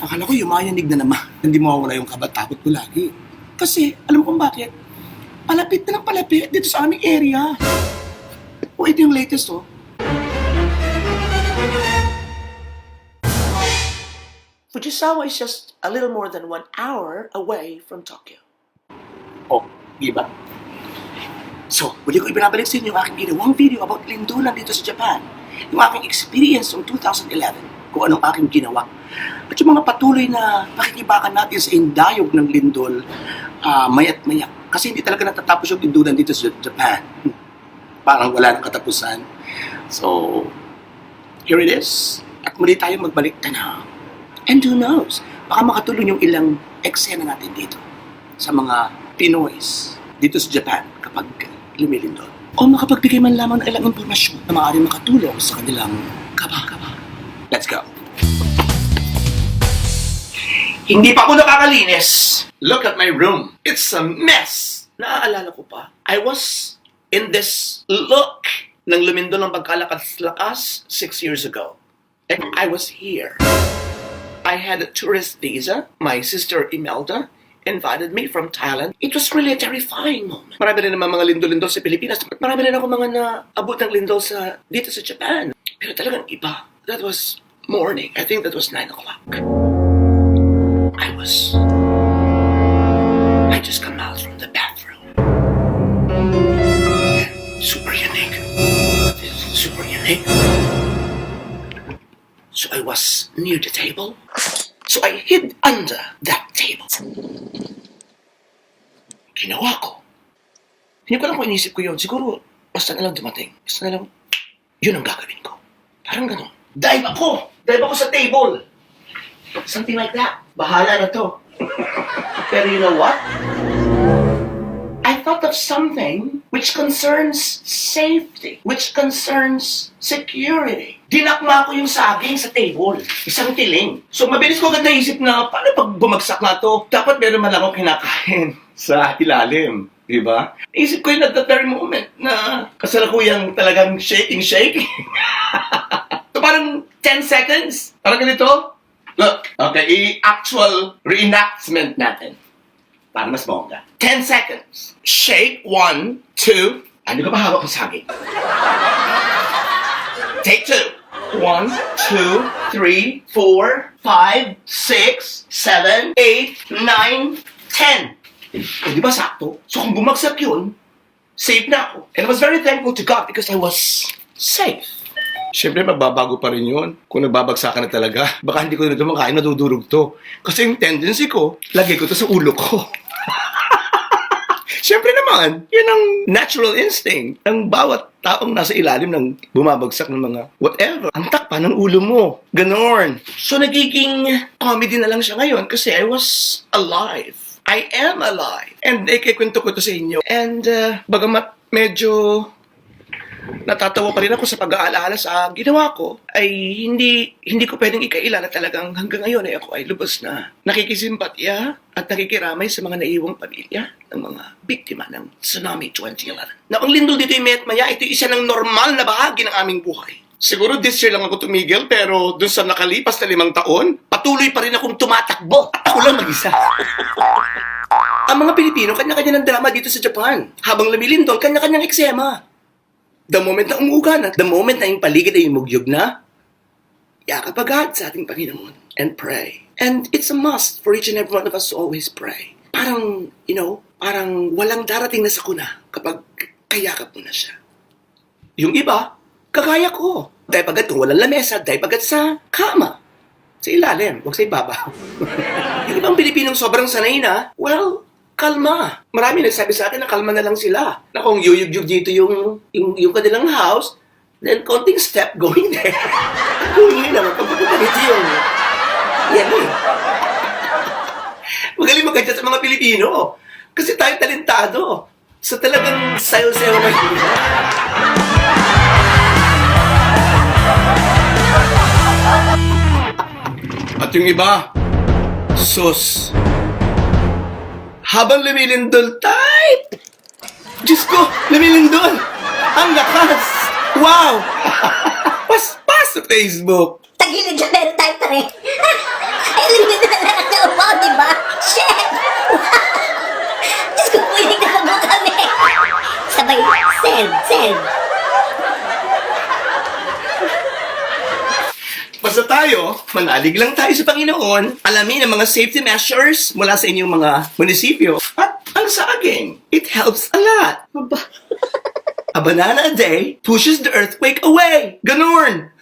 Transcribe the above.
Akala ko yumayanig na naman. Hindi mo mawala yung kabatakot ko lagi. Kasi, alam mo kung bakit? Palapit na ng palapit dito sa aming area. O, ito yung latest, oh. Fujisawa is just a little more than 1 hour away from Tokyo. Oh, di ba? So, muli ko ibinabalik sa inyo yung aking ginawang video about lindulan dito sa Japan. Yung aking experience noong 2011, kung anong aking ginawa. At yung mga patuloy na pakikibakan natin sa indayog ng lindol, mayat maya. Kasi hindi talaga natatapos yung lindulan dito sa Japan. Parang wala nang katapusan. So, here it is. At muli tayo magbalik tanaw. And who knows, baka makatulong yung ilang eksena natin dito sa mga Pinoys dito sa Japan kapag lumilindol. O makapagbigay man lamang ng ilang impormasyon na maaaring makatulong sa kanilang kaba-kaba. Let's go! Hindi pa ako nakakalinis! Look at my room. It's a mess! Naaalala ko pa, I was in this look ng lumindol ng pagkalakas-lakas 6 years ago. And I was here. I had a tourist visa. My sister Imelda invited me from Thailand. It was really a terrifying moment. Marami rin naman mga lindol-lindol sa Pilipinas. Marami rin ako mga naabot ng lindol dito sa Japan. Pero talagang iba. That was morning. I think that was 9 o'clock. I just come out from the bathroom. Super unique. Super unique. So I was near the table. So I hid under that table. Ginawa ko. Hindi ko lang kung inisip ko yun. Siguro, basta na lang dumating. Basta na lang, yun ang gagawin ko. Parang ganun. Dive ako! Dive ako sa table! Something like that. Bahala na to. Pero you know what? I thought of something which concerns safety, which concerns security. Dinakma ko yung saging sa table. Isang tiling. So mabilis ko agad naisip na, paano pag bumagsak na to? Dapat meron man lang akong kinakain sa ilalim. Diba? Isip ko yun at that very moment na kasalukuyang talagang shaking. So parang 10 seconds. Parang ganito. Look, okay, actual reenactment natin. Para mas bongga. 10 seconds. Shake, 1, 2. Ano ka ba hawak ng saging? Take 2. 1, 2, 3, 4, 5, 6, 7, 8, 9, 10. Eh, di ba sakto? So kung bumagsak yun, safe na ako. And I was very thankful to God because I was safe. Siyempre, magbabago pa rin yun. Kung nagbabagsakan na talaga, baka hindi ko na ito makain, nadudurog to. Kasi yung tendency ko, lagay ko to sa ulo ko. Siyempre naman, yun ang natural instinct ng bawat taong nasa ilalim ng bumabagsak ng mga whatever. Ang takpan ng ulo mo. Ganon. So, nagiging comedy na lang siya ngayon kasi I was alive. I am alive. And ikikwento ko to sa inyo. And bagamat medyo natatawa pa rin ako sa pag-aalala sa ginawa ko, ay hindi ko pwedeng ikaila na talagang hanggang ngayon ay ako ay lubos na nakikisimpatya at nakikiramay sa mga naiwang pamilya ng mga biktima ng Tsunami 2011. Na ang lindol dito yung maya, ito isa ng normal na bahagi ng aming buhay. Siguro this year lang ako tumigil, pero dun sa nakalipas na 5 taon, patuloy pa rin akong tumatakbo at ako lang mag-isa. Ang mga Pilipino, kanya-kanya ng drama dito sa Japan. Habang lumilindol, kanya-kanyang eksema. The moment na umuuga na, the moment na yung paligid ay umugyog na, yakap agad sa ating Panginoon and pray. And it's a must for each and every one of us to always pray. Parang, parang walang darating na sakuna kapag kayakap mo na siya. Yung iba, kagaya ko. Dahil agad kung walang lamesa, dahil agad sa kama. Sa ilalim, huwag sa ibabaw. Yung ibang Pilipinong sobrang sanay na, well, kalma. Marami nagsabi sa akin na kalma na lang sila. Na kung yuyug-yug dito yung kanilang house, then konting step going there. Going yun naman. Pagpupunta dito yung... Yan eh. Magaling magkadya sa mga Pilipino. Kasi tayo talentado. Sa talagang sayo-sayo may At yung iba, sus. Habang lumilindol, type! Diyos ko, lumilindol! Ang lakas! Wow! Paspas sa Facebook! Tagilid dyan, meron tayong tari. Ay, Galing na lang na upo, di ba? Shit! Diyos ko po, hindi na po kami. Sabay, send. Basta tayo, manalig lang tayo sa Panginoon, alamin ang mga safety measures mula sa inyong mga munisipyo. At ang saging, it helps a lot. A banana a day pushes the earthquake away. Ganon!